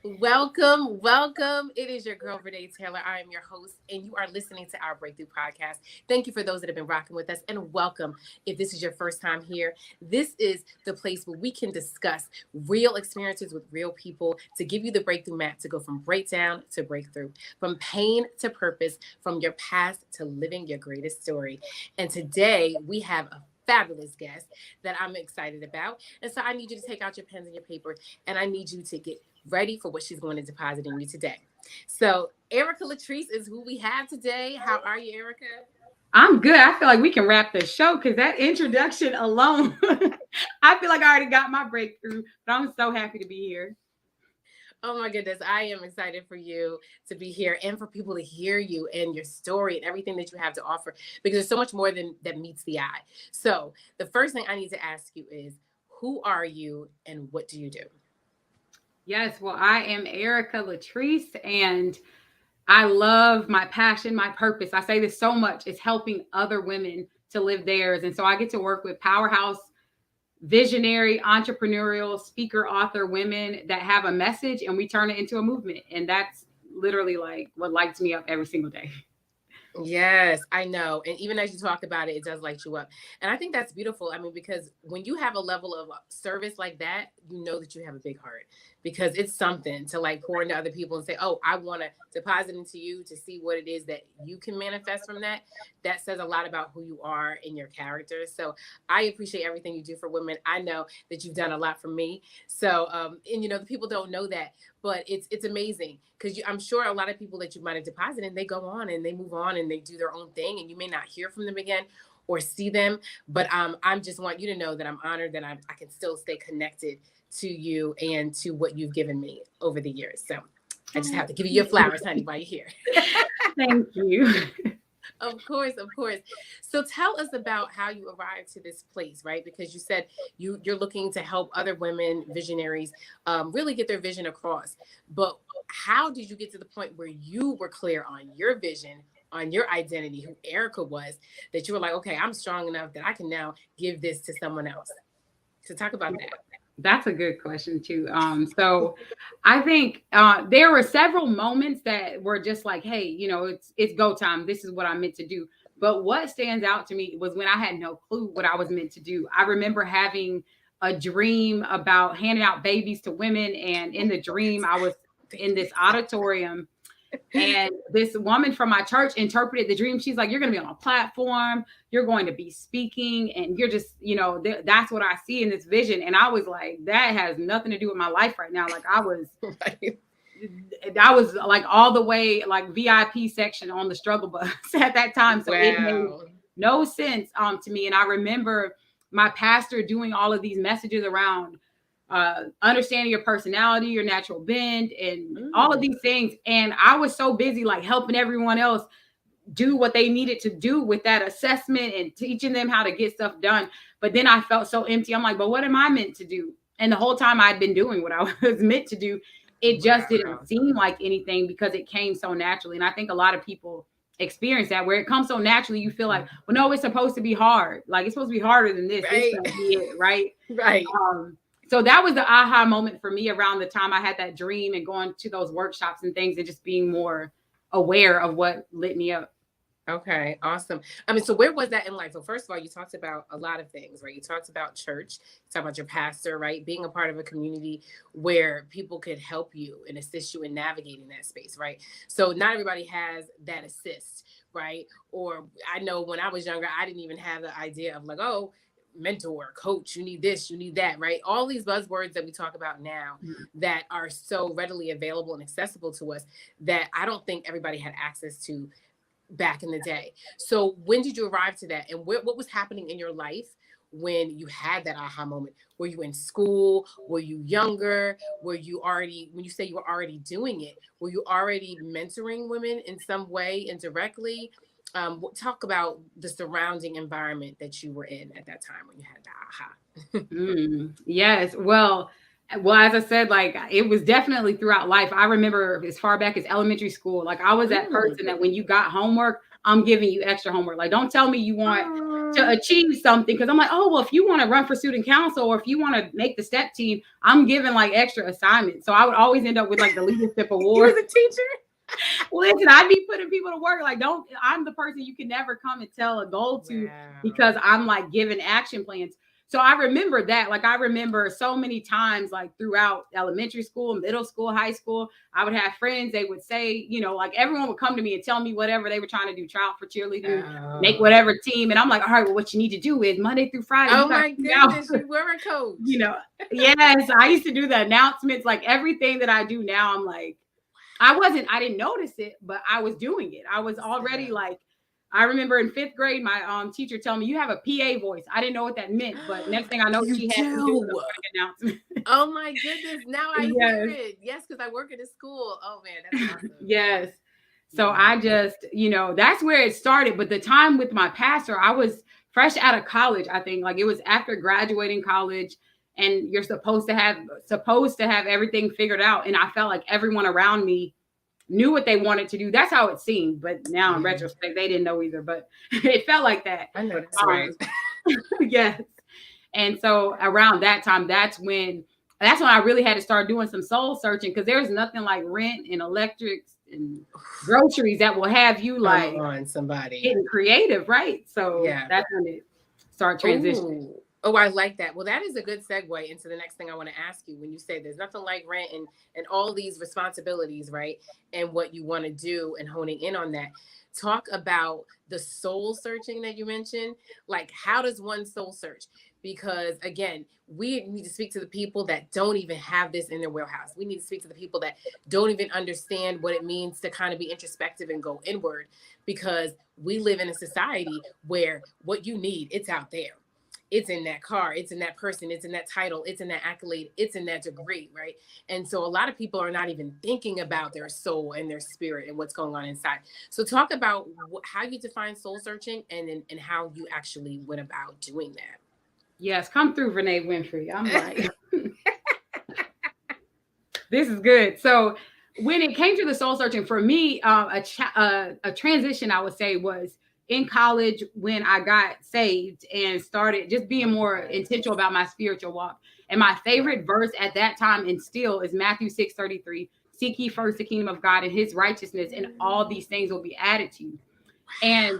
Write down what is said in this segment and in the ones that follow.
Welcome, welcome. It is your girl, Renee Taylor. I am your host, and you are listening to our Breakthrough Podcast. Thank you for those that have been rocking with us, and welcome. If this is your first time here, this is the place where we can discuss real experiences with real people to give you the breakthrough map to go from breakdown to breakthrough, from pain to purpose, from your past to living your greatest story. And today we have a fabulous guest that I'm excited about. And so I need you to take out your pens and your paper, and I need you to get ready for what she's going to deposit in you today. So, Erika Latrice is who we have today. How are you, Erika? I'm good. I feel like we can wrap the show because that introduction alone, I feel like I already got my breakthrough, but I'm so happy to be here. Oh my goodness, I am excited for you to be here and for people to hear you and your story and everything that you have to offer because there's so much more than that meets the eye. So, the first thing I need to ask you is who are you and what do you do? Yes, well, I am Erica Latrice, and I love my passion, my purpose. I say this so much, is helping other women to live theirs. And so I get to work with powerhouse, visionary, entrepreneurial, speaker, author women that have a message, and we turn it into a movement. And that's literally like what lights me up every single day. Yes, I know. And even as you talk about it, it does light you up. And I think that's beautiful. I mean, because when you have a level of service like that, you know that you have a big heart because it's something to like pour into other people and say, oh, I want to deposit into you to see what it is that you can manifest from that. That says a lot about who you are and your character. So I appreciate everything you do for women. I know that you've done a lot for me. So, and you know, the people don't know that, but it's amazing because I'm sure a lot of people that you might have deposited, they go on and they move on and they do their own thing, and you may not hear from them again or see them. But I just want you to know that I'm honored that I can still stay connected to you and to what you've given me over the years. So I just Oh, have to give you your thank you. flowers, honey, while you're here. Thank you. Of course, of course. So tell us about how you arrived to this place, right? Because you said you're looking to help other women, visionaries, really get their vision across. But how did you get to the point where you were clear on your vision, on your identity, who Erika was, that you were like, okay, I'm strong enough that I can now give this to someone else? So talk about that. That's a good question too. So I think there were several moments that were just like, hey, it's go time. This is what I'm meant to do. But what stands out to me was when I had no clue what I was meant to do. I remember having a dream about handing out babies to women, and in the dream, I was in this auditorium, and this woman from my church interpreted the dream. She's like, you're going to be on a platform, you're going to be speaking, and you're just, that's what I see in this vision. And I was like, that has nothing to do with my life right now. Like Right. I was like all the way like VIP section on the struggle bus at that time. So it made Wow. no sense to me. And I remember my pastor doing all of these messages around understanding your personality, your natural bend, and all of Mm. these things. And I was so busy like helping everyone else do what they needed to do with that assessment and teaching them how to get stuff done. But then I felt so empty. I'm like, but what am I meant to do? And the whole time I'd been doing what I was meant to do, it just Wow. didn't seem like anything because it came so naturally. And I think a lot of people experience that where it comes so naturally, you feel like, well, no, it's supposed to be hard. Like it's supposed to be harder than this. This Right. can't be it, right? Right. So that was the aha moment for me around the time I had that dream and going to those workshops and things and just being more aware of what lit me up. Okay, awesome. I mean, so where was that in life? So first of all, you talked about a lot of things, right? You talked about church, you talked about your pastor, right? Being a part of a community where people could help you and assist you in navigating that space, right? So not everybody has that assist, right? Or I know when I was younger, I didn't even have the idea of like, oh, mentor, coach, you need this, you need that, right? All these buzzwords that we talk about now that are so readily available and accessible to us that I don't think everybody had access to back in the day. So when did you arrive to that? And what was happening in your life when you had that aha moment? Were you in school? Were you younger? Were you already, when you say you were already doing it, were you already mentoring women in some way indirectly? Talk about the surrounding environment that you were in at that time when you had the aha. Yes. Well, as I said, like it was definitely throughout life. I remember as far back as elementary school, like I was that Mm, person that when you got homework, I'm giving you extra homework. Like, don't tell me you want to achieve something, because I'm like, oh, well, if you want to run for student council or if you want to make the step team, I'm giving like extra assignments. So I would always end up with like the leadership award. You was a teacher? Listen, I'd be putting people to work. Like, I'm the person you can never come and tell a goal to, because I'm like giving action plans. So I remember that. Like, I remember so many times, like throughout elementary school, middle school, high school, I would have friends. They would say, you know, like everyone would come to me and tell me whatever they were trying to do, try out for cheerleading, make whatever team. And I'm like, all right, well, what you need to do is Monday through Friday. Oh my goodness, you were a coach. You know, yes, I used to do the announcements, like everything that I do now. I'm like, I didn't notice it, but I was doing it. I was already like, I remember in 5th grade, my teacher telling me, you have a PA voice. I didn't know what that meant, but next thing I know, she had to do an announcement. Oh my goodness. Now I hear it. Yes, because I work at a school. Oh man, that's awesome. Yes. So I just, you know, that's where it started. But the time with my pastor, I was fresh out of college, I think. Like, it was after graduating college, and you're supposed to have everything figured out. And I felt like everyone around me knew what they wanted to do. That's how it seemed. But now in retrospect, they didn't know either. But it felt like that. I know that's right. Yes. And so around that time, that's when I really had to start doing some soul searching, because there's nothing like rent and electrics and groceries that will have you like on somebody getting creative, right? So that's when it started transitioning. Ooh. Oh, I like that. Well, that is a good segue into the next thing I want to ask you. When you say there's nothing like rent and all these responsibilities, right? And what you want to do and honing in on that. Talk about the soul searching that you mentioned. Like, how does one soul search? Because again, we need to speak to the people that don't even have this in their wheelhouse. We need to speak to the people that don't even understand what it means to kind of be introspective and go inward, because we live in a society where what you need, it's out there. It's in that car, it's in that person, it's in that title, it's in that accolade, it's in that degree, right? And so a lot of people are not even thinking about their soul and their spirit and what's going on inside. So talk about how you define soul searching and how you actually went about doing that. Yes, come through, Renee Winfrey. I'm like, this is good. So when it came to the soul searching, for me, a transition, I would say, was in college when I got saved and started just being more intentional about my spiritual walk. And my favorite verse at that time and still is Matthew 6:33. Seek ye first the kingdom of God and his righteousness, and all these things will be added to you. And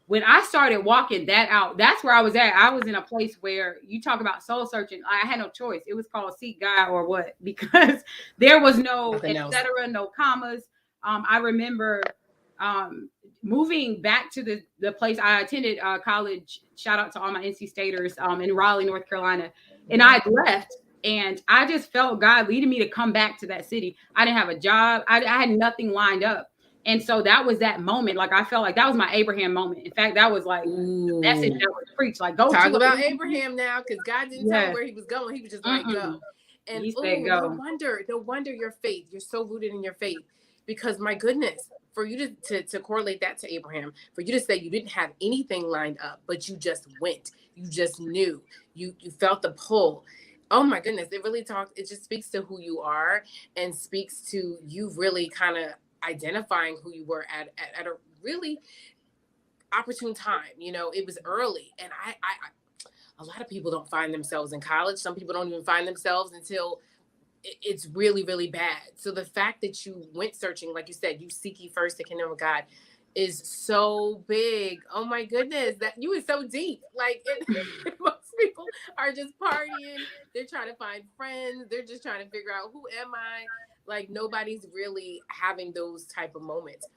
when I started walking that out, that's where I was at. I was in a place where you talk about soul searching. I had no choice. It was called seek God or what, because there was no etc., no commas. I remember moving back to the place I attended college. Shout out to all my NC Staters in Raleigh, North Carolina. And I left, and I just felt God leading me to come back to that city. I didn't have a job. I had nothing lined up. And so that was that moment. Like, I felt like that was my Abraham moment. In fact, that was like the message that was preached. Like, go talk about Abraham now, because God didn't tell him where he was going. He was just like, go. And he said, go. No wonder your faith. You're so rooted in your faith, because my goodness, for you to correlate that to Abraham, for you to say you didn't have anything lined up, but you just went. You just knew. You felt the pull. Oh my goodness, it just speaks to who you are and speaks to you really kind of identifying who you were at a really opportune time. You know, it was early, and I a lot of people don't find themselves in college. Some people don't even find themselves until it's really, really bad. So the fact that you went searching, like you said, you seek ye first the kingdom of God, is so big. Oh my goodness, that you is so deep. Like, most people are just partying. They're trying to find friends. They're just trying to figure out, who am I? Like, nobody's really having those type of moments.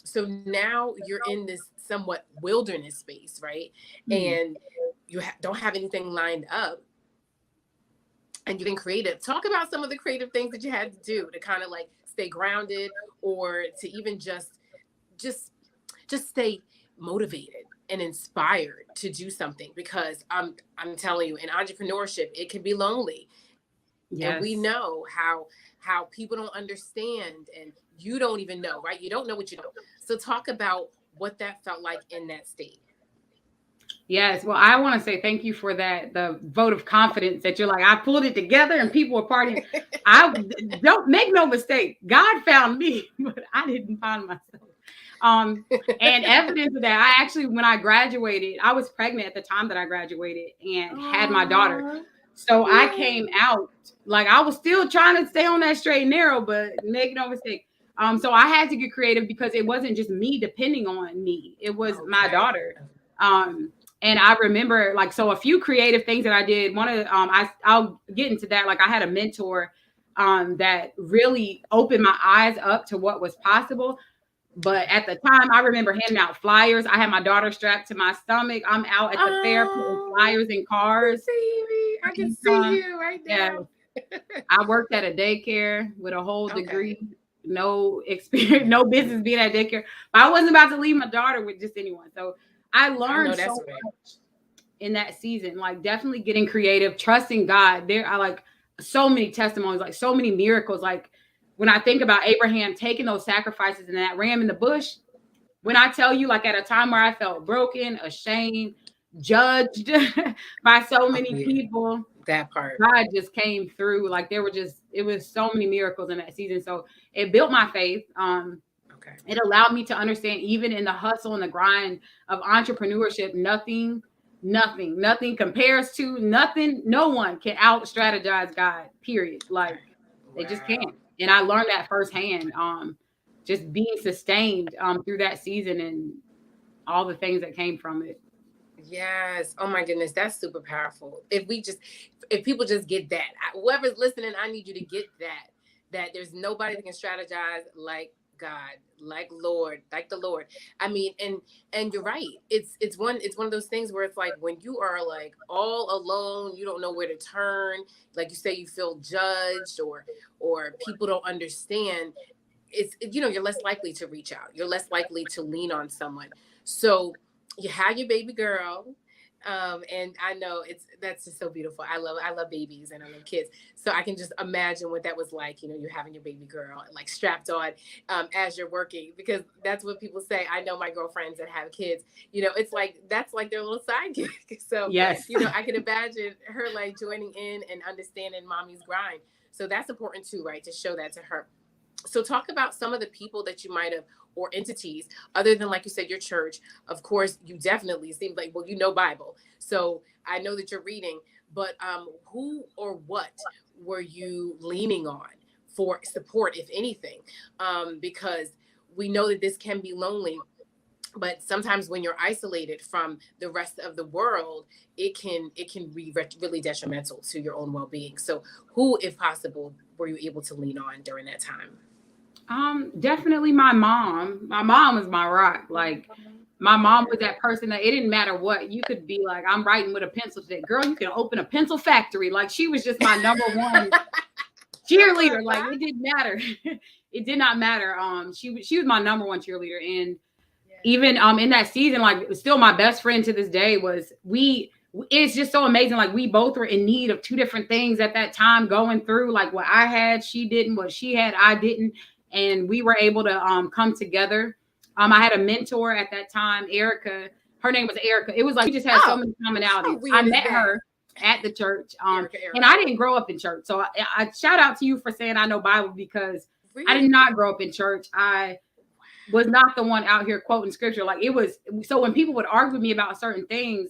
So now you're in this somewhat wilderness space, right? And you don't have anything lined up. And you've been creative. Talk about some of the creative things that you had to do to kind of like stay grounded, or to even just stay motivated and inspired to do something. Because I'm telling you, in entrepreneurship, it can be lonely. Yes. And we know how people don't understand, and you don't even know, right? You don't know what you know. So talk about what that felt like in that state. Yes. Well, I want to say thank you for that, the vote of confidence that you're like, I pulled it together and people were partying. I don't make no mistake. God found me, but I didn't find myself. And evidence of that, I actually, when I graduated, I was pregnant at the time that I graduated and had my daughter. So I came out, like I was still trying to stay on that straight and narrow, but make no mistake. So I had to get creative because it wasn't just me depending on me. It was my daughter. And I remember, like, so a few creative things that I did. One of I'll get into that. Like, I had a mentor that really opened my eyes up to what was possible. But at the time, I remember handing out flyers. I had my daughter strapped to my stomach. I'm out at the fair putting flyers in cars. I can see you right now. Yeah. I worked at a daycare with a whole degree. No experience, no business being at daycare. But I wasn't about to leave my daughter with just anyone. So I learned so much in that season. Like, definitely getting creative, trusting God. There are like so many testimonies, like so many miracles. Like, when I think about Abraham taking those sacrifices and that ram in the bush, when I tell you, like, at a time where I felt broken, ashamed, judged by so many people, that part, God just came through. Like, it was so many miracles in that season. So it built my faith. It allowed me to understand, even in the hustle and the grind of entrepreneurship, nothing compares to nothing. No one can out strategize God, period. Like, they just can't. And I learned that firsthand, just being sustained through that season and all the things that came from it. Yes. Oh my goodness. That's super powerful. If people just get that, whoever's listening, I need you to get that there's nobody that can strategize like God, like the Lord. I mean, and you're right. It's one of those things where it's like, when you are like all alone, you don't know where to turn. Like you say, you feel judged or people don't understand. You're less likely to reach out. You're less likely to lean on someone. So you have your baby girl. And I know that's just so beautiful. I love babies and I love kids. So I can just imagine what that was like, you're having your baby girl like strapped on as you're working, because that's what people say. I know my girlfriends that have kids, it's like, that's like their little side gig. So, yes, I can imagine her like joining in and understanding mommy's grind. So that's important too, right? To show that to her. So talk about some of the people that you might have, or entities, other than, like you said, your church. Of course, you definitely seem like, Bible. So I know that you're reading, but who or what were you leaning on for support, if anything? Because we know that this can be lonely, but sometimes when you're isolated from the rest of the world, it can be really detrimental to your own well-being. So who, if possible, were you able to lean on during that time? Definitely my mom. My mom was my rock. Like, my mom was that person that it didn't matter what. You could be like, I'm writing with a pencil today. Girl, you can open a pencil factory. Like, she was just my number one cheerleader. Like, it didn't matter. It did not matter. She was my number one cheerleader. And even in that season, like, still my best friend to this day it's just so amazing. Like, we both were in need of two different things at that time, going through like what I had, she didn't, what she had, I didn't. And we were able to come together. I had a mentor at that time, Erika. Her name was Erika. It was like we just had so many commonalities. I met her at the church. Erika. And I didn't grow up in church. So I shout out to you for saying I know Bible, because I did not grow up in church. I was not the one out here quoting scripture. Like, it was, so when people would argue with me about certain things,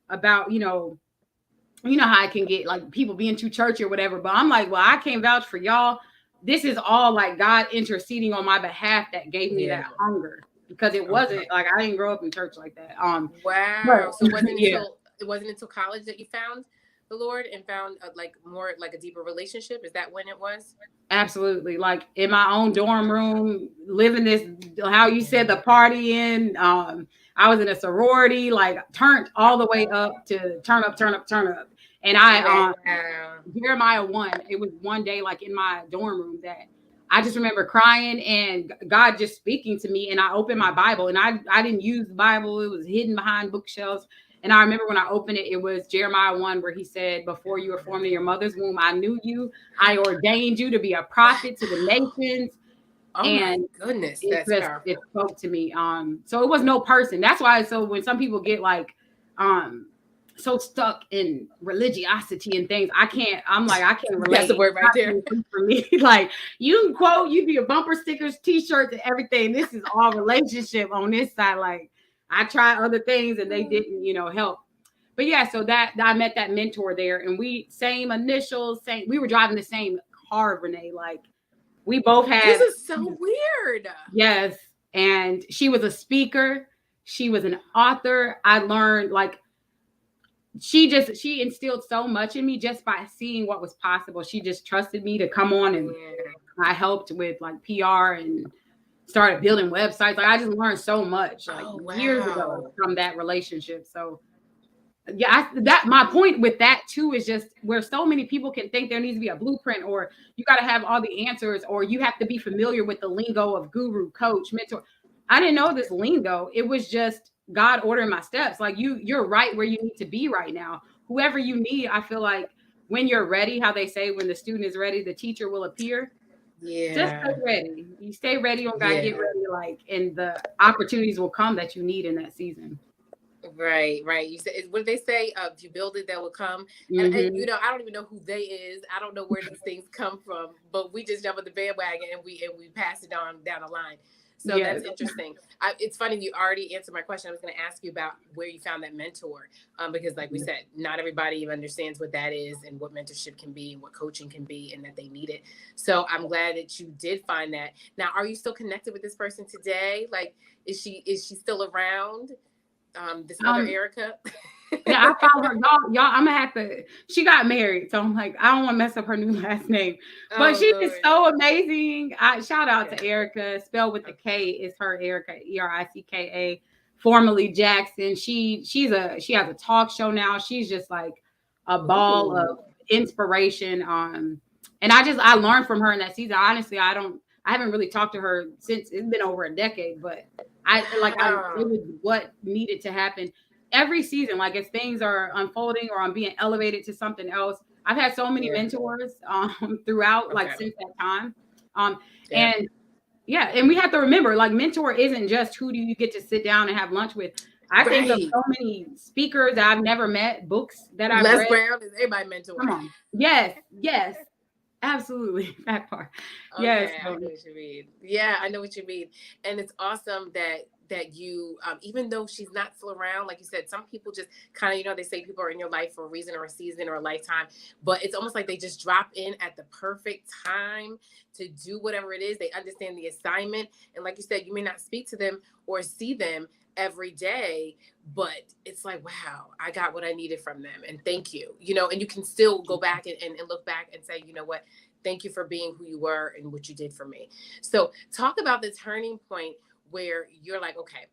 about, how I can get like people being too churchy or whatever. But I'm like, well, I can't vouch for y'all. This is all like God interceding on my behalf that gave me that hunger, because it wasn't like, I didn't grow up in church like that. Wow. So it wasn't until college that you found the Lord and found more like a deeper relationship? Is that when it was? Absolutely. Like, in my own dorm room, living this, how you said, the partying. I was in a sorority, like, turned all the way up to turn up. And Jeremiah 1, it was one day, like, in my dorm room, that I just remember crying and God just speaking to me. And I opened my Bible, and I didn't use the Bible. It was hidden behind bookshelves. And I remember when I opened it, it was Jeremiah 1, where he said, before you were formed in your mother's womb, I knew you. I ordained you to be a prophet to the nations. Oh, and my goodness, that's powerful. It spoke to me. So it was no person. That's why. So when some people get like, so stuck in religiosity and things. I can't relate. That's the word right there. For me. Like, you can quote, you do bumper stickers, t-shirts, and everything. This is all relationship on this side. Like, I tried other things and they didn't, help. But yeah, so that I met that mentor there, and we same initials, we were driving the same car, Renee. Like, we both had. This is so weird. Yes. And she was a speaker. She was an author. I learned, like, she instilled so much in me just by seeing what was possible. She just trusted me to come on, and I helped with like PR and started building websites. Like, I just learned so much years ago from that relationship. So yeah, my point with that too is just where so many people can think there needs to be a blueprint, or you got to have all the answers, or you have to be familiar with the lingo of guru, coach, mentor. I didn't know this lingo. It was just God ordering my steps. Like, you're right where you need to be right now. Whoever you need, I feel like when you're ready, how they say when the student is ready, the teacher will appear. Yeah. Just stay ready. You stay ready on God, get ready, like, and the opportunities will come that you need in that season. Right. You said, what did they say? If you build it, that will come. And I don't even know who they is. I don't know where these things come from, but we just jump on the bandwagon and we pass it on down the line. So that's interesting. It's funny, you already answered my question. I was going to ask you about where you found that mentor, because like we said, not everybody even understands what that is and what mentorship can be and what coaching can be, and that they need it. So I'm glad that you did find that. Now, are you still connected with this person today? Like, is she still around? This other Erika? Yeah, I found her. Y'all, I'm gonna have to. She got married, so I'm like, I don't want to mess up her new last name. But she is so amazing. Shout out to Erika, spelled with the K. It's her, Erika, Ericka, formerly Jackson. She has a talk show now. She's just like a ball of inspiration. And I learned from her in that season. Honestly, I haven't really talked to her since. It's been over a decade, but it was what needed to happen. Every season, like, as things are unfolding or I'm being elevated to something else, I've had so many mentors throughout, like, since that time. And we have to remember, like, mentor isn't just who do you get to sit down and have lunch with. I think of so many speakers that I've never met, books that I've read. Les Brown is everybody mentor. Come on. Yes. Absolutely. That part. Okay, yes. I know what you mean. Yeah, I know what you mean. And it's awesome that you, even though she's not still around, like you said, some people just kind of, they say people are in your life for a reason or a season or a lifetime, but it's almost like they just drop in at the perfect time to do whatever it is. They understand the assignment. And like you said, you may not speak to them or see them every day, but it's like, wow, I got what I needed from them. And thank you, and you can still go back and look back and say, you know what, thank you for being who you were and what you did for me. So talk about the turning point where you're like, okay,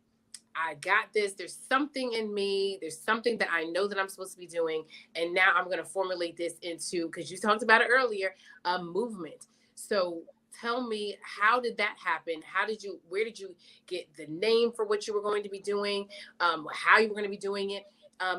I got this. There's something in me. There's something that I know that I'm supposed to be doing. And now I'm going to formulate this into, because you talked about it earlier, a movement. So tell me, how did that happen? Where did you get the name for what you were going to be doing? How you were going to be doing it?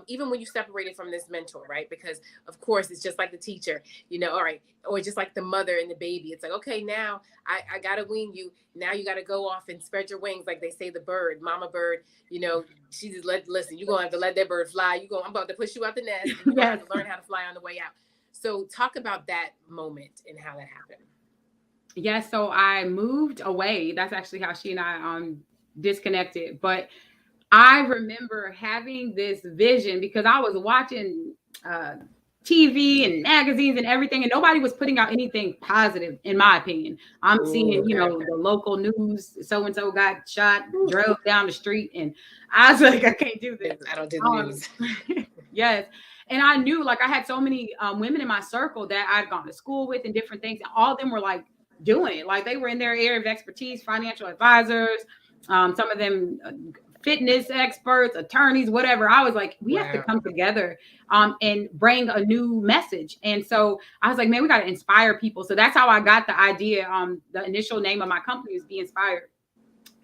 Even when you separated from this mentor, right? Because of course it's just like the teacher, all right, or just like the mother and the baby. It's like, okay, now I gotta wean you. Now you gotta go off and spread your wings, like they say, the bird, mama bird. She just listen. You're gonna have to let that bird fly. I'm about to push you out the nest. And you're gonna have to learn how to fly on the way out. So talk about that moment and how that happened. Yeah, so I moved away. That's actually how she and I disconnected, but I remember having this vision because I was watching TV and magazines and everything, and nobody was putting out anything positive, in my opinion. I'm seeing, the local news, so-and-so got shot, drove down the street, and I was like, I can't do this. I don't do the news. Yes. And I knew, like, I had so many women in my circle that I'd gone to school with and different things, and all of them were, like, doing it. Like, they were in their area of expertise, financial advisors, some of them fitness experts, attorneys, whatever. I was like, we have to come together and bring a new message. And so I was like, man, we got to inspire people. So that's how I got the idea. The initial name of my company is Be Inspired.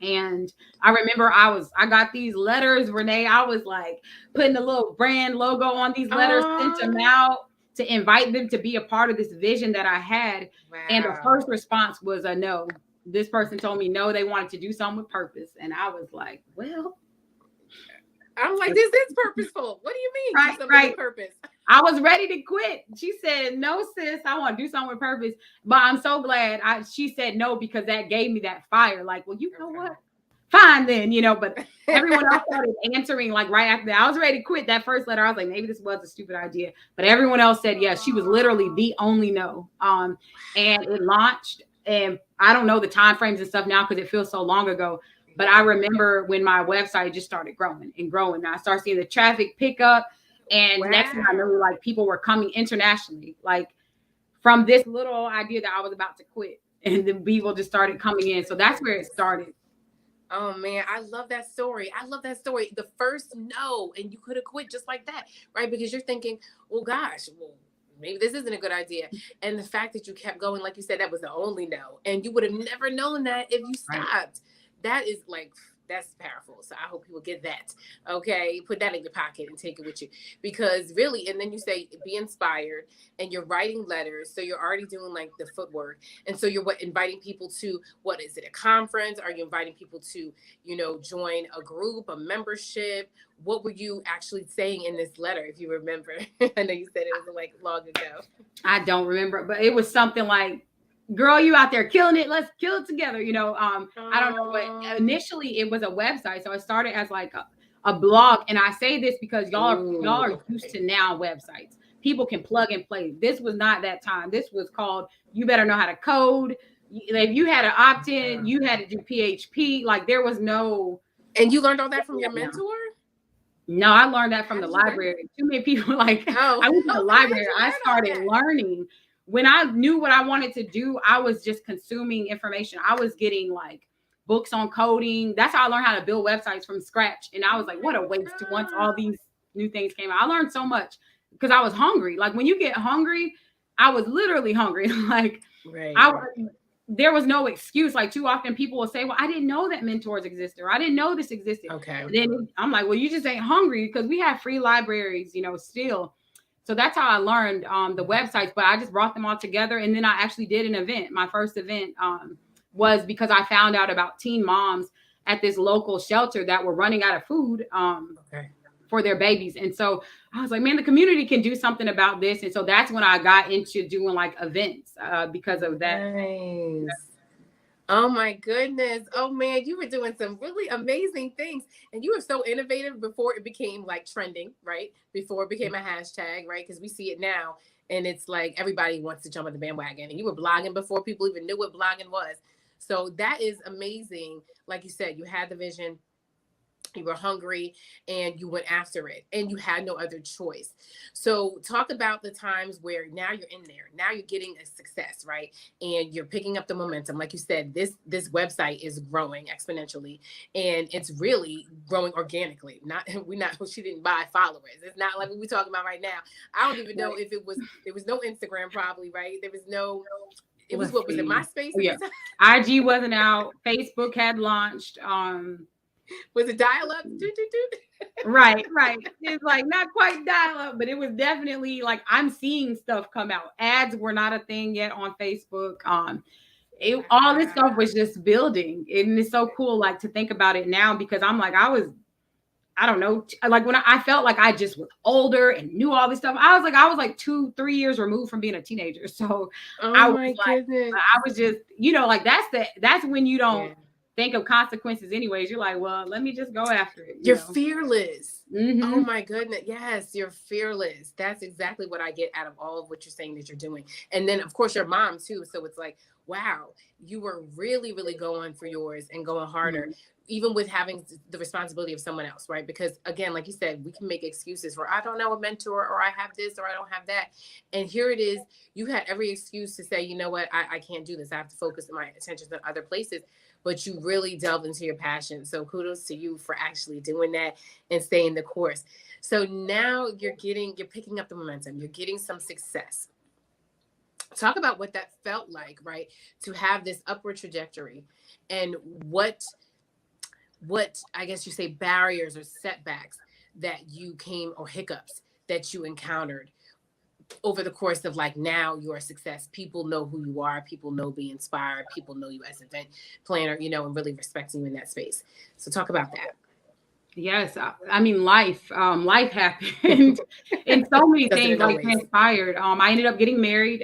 And I remember I got these letters, Renee. I was like putting a little brand logo on these letters, sent them out to invite them to be a part of this vision that I had. Wow. And the first response was a no. This person told me no, they wanted to do something with purpose. And I was like, well, I'm like, this is purposeful. What do you mean? Right, Do something with purpose. I was ready to quit. She said, no, sis, I want to do something with purpose. But I'm so glad she said no, because that gave me that fire. Like, well, you know what? Fine then, but everyone else started answering like right after that. I was ready to quit that first letter. I was like, maybe this was a stupid idea. But everyone else said yes. She was literally the only no. And it launched. And I don't know the time frames and stuff now because it feels so long ago. But I remember when my website just started growing and growing. And I started seeing the traffic pick up. And next thing I knew, like people were coming internationally, like from this little idea that I was about to quit. And then people just started coming in. So that's where it started. Oh man, I love that story. I love that story. The first no, and you could have quit just like that, right? Because you're thinking, well, gosh, well, maybe this isn't a good idea. And the fact that you kept going, like you said, that was the only no. And you would have never known that if you stopped. Right. That is like, that's powerful. So I hope people get that. Okay. Put that in your pocket and take it with you, because really, and then you say, be inspired, and you're writing letters. So you're already doing like the footwork. And so you're inviting people to, what is it? A conference? Are you inviting people to, join a group, a membership? What were you actually saying in this letter? If you remember, I know you said it was like long ago. I don't remember, but it was something like, girl, you out there killing it. Let's kill it together. I don't know, but initially it was a website. So it started as like a blog. And I say this because y'all are used to now websites. People can plug and play. This was not that time. This was called, you better know how to code. If you had an opt-in, you had to do PHP. Like there was no. And you learned all that from your mentor? No, I learned that from the library. Too many people I went to the library. I started learning. When I knew what I wanted to do, I was just consuming information. I was getting like books on coding. That's how I learned how to build websites from scratch. And I was like, what a waste once all these new things came out. I learned so much because I was hungry. Like when you get hungry, I was literally hungry. Like there was no excuse. Like too often people will say, well, I didn't know that mentors existed, or I didn't know this existed. Okay. And then I'm like, well, you just ain't hungry, because we have free libraries, still. So that's how I learned the websites, but I just brought them all together. And then I actually did an event. My first event was because I found out about teen moms at this local shelter that were running out of food for their babies. And so I was like, man, the community can do something about this. And so that's when I got into doing like events because of that. Nice. Oh my goodness. Oh man, you were doing some really amazing things. And you were so innovative before it became like trending, right? Before it became a hashtag, right? Because we see it now and it's like everybody wants to jump on the bandwagon. And you were blogging before people even knew what blogging was. So that is amazing. Like you said, you had the vision, you were hungry, and you went after it, and you had no other choice. So talk about the times where now you're in there, now you're getting a success, right? And you're picking up the momentum. Like you said, this website is growing exponentially, and it's really growing organically. She didn't buy followers. It's not like what we're talking about right now. I don't even know if there was no Instagram probably, right? There was no, it was, what was it, MySpace? Yeah. IG wasn't out. Facebook had launched. Was it dial-up? Right. It's like not quite dial-up, but it was definitely like I'm seeing stuff come out. Ads were not a thing yet on Facebook. All this stuff was just building, and it's so cool, like to think about it now, because I'm like, I don't know, like when I felt like I just was older and knew all this stuff. I was like 2-3 years removed from being a teenager. So I was just, like that's when you don't think of consequences anyways. You're like, well, let me just go after it. You're fearless. Mm-hmm. Oh my goodness. Yes, you're fearless. That's exactly what I get out of all of what you're saying that you're doing. And then of course your mom too. So it's like, wow, you were really, really going for yours and going harder, even with having the responsibility of someone else, right? Because again, like you said, we can make excuses for, I don't know a mentor, or I have this, or I don't have that. And here it is. You had every excuse to say, you know what, I can't do this. I have to focus my attention on other places. But you really delved into your passion. So kudos to you for actually doing that and staying the course. So now you're picking up the momentum. You're getting some success. Talk about what that felt like, right? To have this upward trajectory, and what I guess you say barriers or setbacks that you came, or hiccups that you encountered over the course of like now you're a success. People know who you are. People know Be Inspired. People know you as an event planner, and really respecting you in that space. So talk about that. Yes, I mean life happened, and so many Doesn't things it like always? transpired. I ended up getting married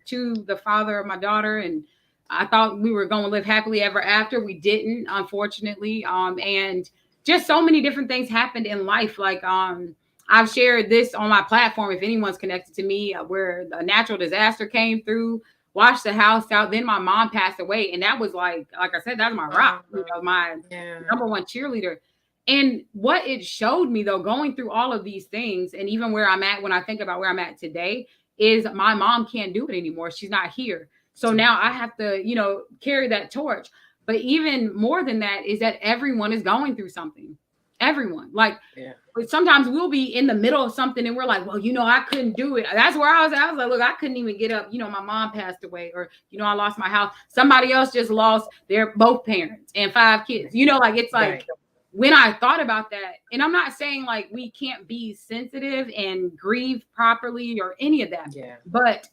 to the father of my daughter, and I thought we were going to live happily ever after. We didn't, unfortunately. And just so many different things happened in life. Like I've shared this on my platform. If anyone's connected to me, where a natural disaster came through, washed the house out. Then my mom passed away, and that was like I said, that's my rock. My Yeah. number one cheerleader. And what it showed me, though, going through all of these things, and even where I'm at, when I think about where I'm at today, is my mom can't do it anymore. She's not here. So now I have to, carry that torch. But even more than that is that everyone is going through something. Everyone. Like, Yeah. sometimes we'll be in the middle of something and we're like, well, I couldn't do it. That's where I was at. I was like, look, I couldn't even get up. My mom passed away, or, I lost my house. Somebody else just lost their both parents and 5 kids. Like, it's like, Right. when I thought about that, and I'm not saying like we can't be sensitive and grieve properly or any of that, Yeah. but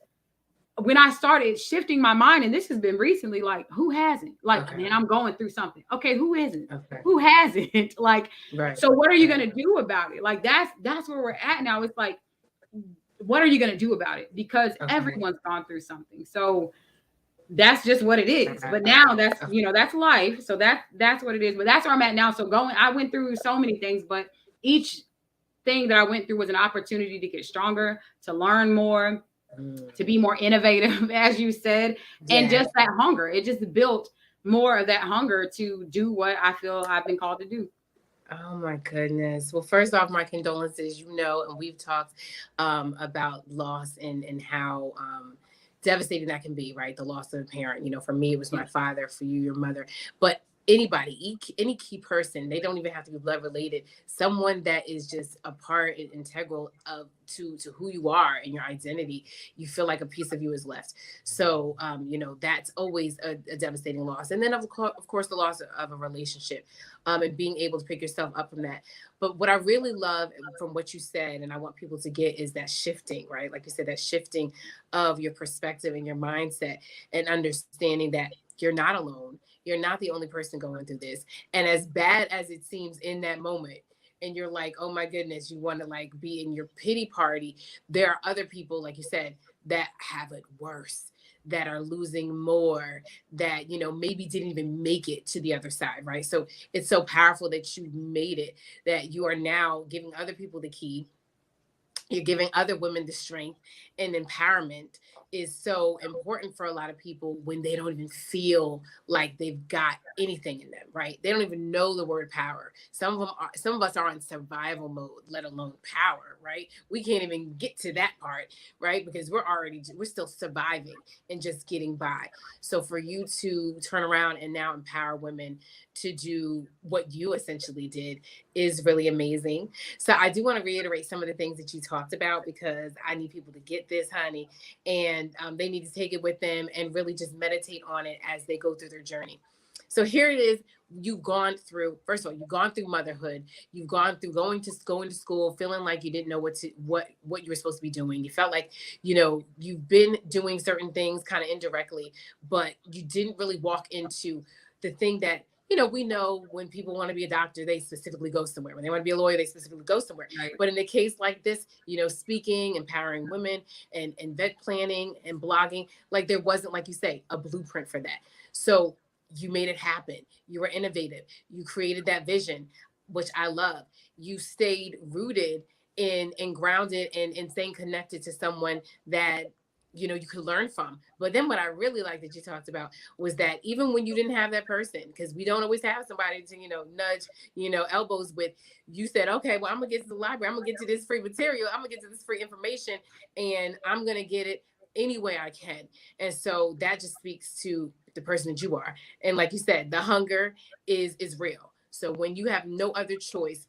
when I started shifting my mind, and this has been recently, like, who hasn't? Like, Okay. man, I'm going through something. Okay, who isn't? Okay. Who hasn't? Like, Right. so what are you Right. gonna do about it? Like, that's where we're at now. It's like, what are you gonna do about it? Because Okay. everyone's gone through something. So that's just what it is. But Right. now that's that's life. So that's what it is. But that's where I'm at now. So I went through so many things, but each thing that I went through was an opportunity to get stronger, to learn more, to be more innovative, as you said, and Yeah. just that hunger. It just built more of that hunger to do what I feel I've been called to do. Oh my goodness. Well, first off, my condolences, and we've talked about loss and how devastating that can be, right? The loss of a parent. For me, it was my father, for you, your mother. But anybody, any key person, they don't even have to be blood related. Someone that is just a part and integral of to who you are and your identity, you feel like a piece of you is left. So, that's always a devastating loss. And then, of course, the loss of a relationship, and being able to pick yourself up from that. But what I really love from what you said, and I want people to get, is that shifting, right? Like you said, that shifting of your perspective and your mindset, and understanding that you're not alone. You're not the only person going through this. And as bad as it seems in that moment, and you're like, oh my goodness, you want to like be in your pity party. There are other people, like you said, that have it worse, that are losing more, that, maybe didn't even make it to the other side, right? So it's so powerful that you made it, that you are now giving other people the key. You're giving other women the strength, and empowerment is so important for a lot of people when they don't even feel like they've got anything in them, right? They don't even know the word power. Some of us are in survival mode, let alone power, right? We can't even get to that part, right? Because we're still surviving and just getting by. So for you to turn around and now empower women to do what you essentially did is really amazing. So I do want to reiterate some of the things that you talked about, because I need people to get this, honey, and they need to take it with them and really just meditate on it as they go through their journey. So here it is. You've gone through, first of all, you've gone through motherhood. You've gone through going to school, feeling like you didn't know what you were supposed to be doing. You felt like, you've been doing certain things kind of indirectly, but you didn't really walk into the thing that, we know when people want to be a doctor, they specifically go somewhere. When they want to be a lawyer, they specifically go somewhere. Right. But in a case like this, speaking, empowering women, and vet planning and blogging, like there wasn't, like you say, a blueprint for that. So you made it happen. You were innovative. You created that vision, which I love. You stayed rooted in and grounded and staying connected to someone that you could learn from. But then what I really like that you talked about was that even when you didn't have that person, because we don't always have somebody to nudge elbows with, you said, okay, well, I'm gonna get to the library, I'm gonna get to this free material, I'm gonna get to this free information, and I'm gonna get it any way I can. And so that just speaks to the person that you are. And like you said, the hunger is real. So when you have no other choice,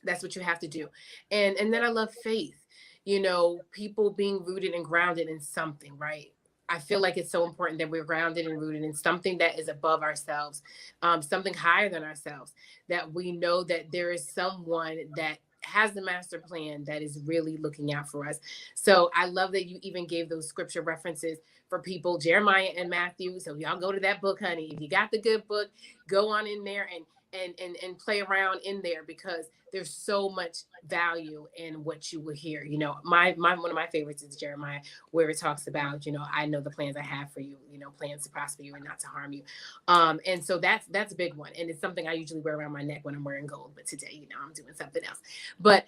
that's what you have to do. And then I love faith. People being rooted and grounded in something, right? I feel like it's so important that we're grounded and rooted in something that is above ourselves, something higher than ourselves, that we know that there is someone that has the master plan that is really looking out for us. So I love that you even gave those scripture references for people, Jeremiah and Matthew. So y'all go to that book, honey. If you got the good book, go on in there and play around in there, because there's so much value in what you will hear. You know, my one of my favorites is Jeremiah, where it talks about, you know, I know the plans I have for you, you know, plans to prosper you and not to harm you. And so that's a big one, and it's something I usually wear around my neck when I'm wearing gold, but today, you know, I'm doing something else. But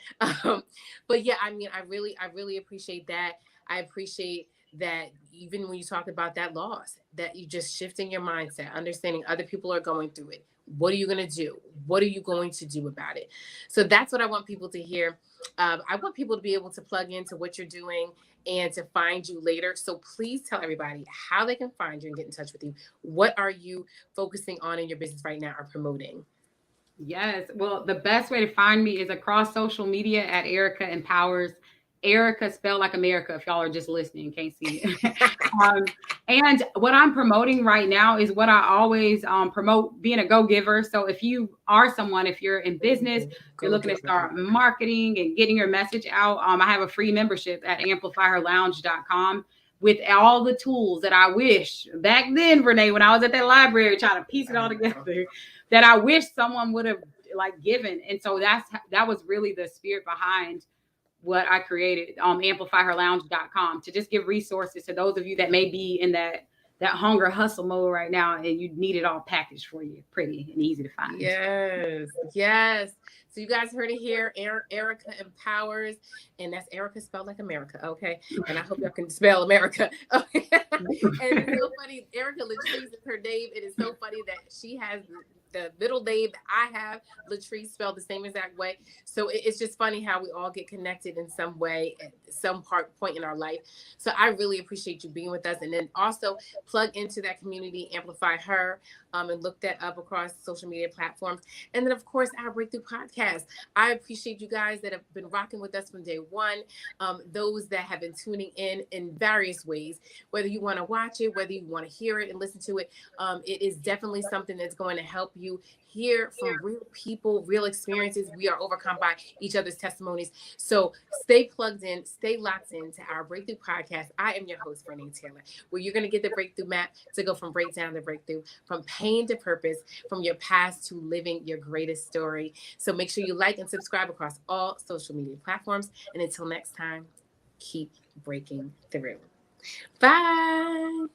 but yeah, I mean, I really appreciate that. I appreciate that even when you talk about that loss, that you just shifting your mindset, understanding other people are going through it. What are you going to do? What are you going to do about it? So that's what I want people to hear. I want people to be able to plug into what you're doing and to find you later. So please tell everybody how they can find you and get in touch with you. What are you focusing on in your business right now or promoting? Yes. Well, the best way to find me is across social media at Erika Empowers. Erika spelled like America, if y'all are just listening, can't see it. um, and what I'm promoting right now is what I always promote, being a go-giver. So if you are someone, if you're in business, you're looking to start marketing and getting your message out, I have a free membership at AmplifyHERLounge.com with all the tools that I wish back then, Renee, when I was at that library trying to piece it all together, that I wish someone would have like given. And so that was really the spirit behind what I created, AmplifyHerLounge.com, to just give resources to those of you that may be in that hunger hustle mode right now, and you need it all packaged for you, pretty and easy to find. Yes, yes. So you guys heard it here. Erika Empowers, and that's Erika spelled like America. Okay, and I hope y'all can spell America. Okay. And it's so funny. Erika Latrice is her name. It is so funny that she has the middle name that I have, Latrice, spelled the same exact way. So it's just funny how we all get connected in some way at some point in our life. So I really appreciate you being with us, and then also plug into that community, Amplify Her, and look that up across social media platforms. And then, of course, our Breakthrough Podcast. I appreciate you guys that have been rocking with us from day one, those that have been tuning in various ways, whether you want to watch it, whether you want to hear it and listen to it. It is definitely something that's going to help you hear from real people, real experiences. We are overcome by each other's testimonies. So stay plugged in, stay locked into our Breakthrough Podcast. I am your host, Renee Taylor, where you're going to get the breakthrough map to go from breakdown to breakthrough, from pain to purpose, from your past to living your greatest story. So make sure you like and subscribe across all social media platforms. And until next time, keep breaking through. Bye.